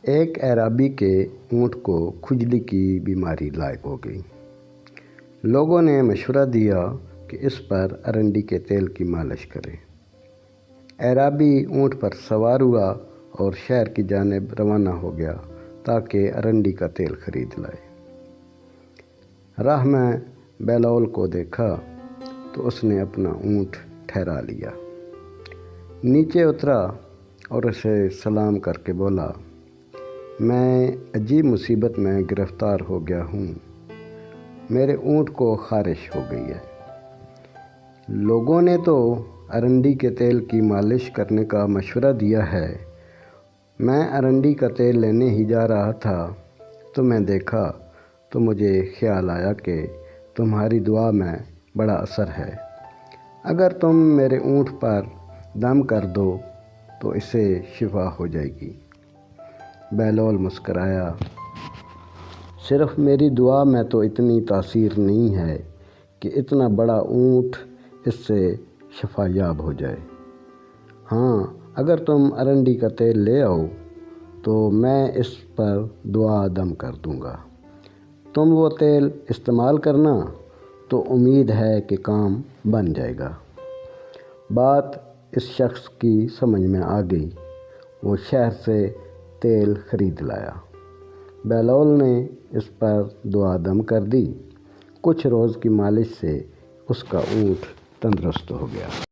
ایک اعرابی کے اونٹ کو کھجلی کی بیماری لاحق ہو گئی۔ لوگوں نے مشورہ دیا کہ اس پر ارنڈی کے تیل کی مالش کرے۔ اعرابی اونٹ پر سوار ہوا اور شہر کی جانب روانہ ہو گیا تاکہ ارنڈی کا تیل خرید لائے۔ راہ میں بہلول کو دیکھا تو اس نے اپنا اونٹ ٹھہرا لیا، نیچے اترا اور اسے سلام کر کے بولا، میں عجیب مصیبت میں گرفتار ہو گیا ہوں، میرے اونٹ کو خارش ہو گئی ہے۔ لوگوں نے تو ارنڈی کے تیل کی مالش کرنے کا مشورہ دیا ہے، میں ارنڈی کا تیل لینے ہی جا رہا تھا تو میں دیکھا تو مجھے خیال آیا کہ تمہاری دعا میں بڑا اثر ہے، اگر تم میرے اونٹ پر دم کر دو تو اسے شفا ہو جائے گی۔ بہلول مسکرایا، صرف میری دعا میں تو اتنی تاثیر نہیں ہے کہ اتنا بڑا اونٹ اس سے شفا یاب ہو جائے۔ ہاں، اگر تم ارنڈی کا تیل لے آؤ تو میں اس پر دعا دم کر دوں گا، تم وہ تیل استعمال کرنا تو امید ہے کہ کام بن جائے گا۔ بات اس شخص کی سمجھ میں آ گئی، وہ شہر سے تیل خرید لایا۔ بہلول نے اس پر دعا دم کر دی، کچھ روز کی مالش سے اس کا اونٹ تندرست ہو گیا۔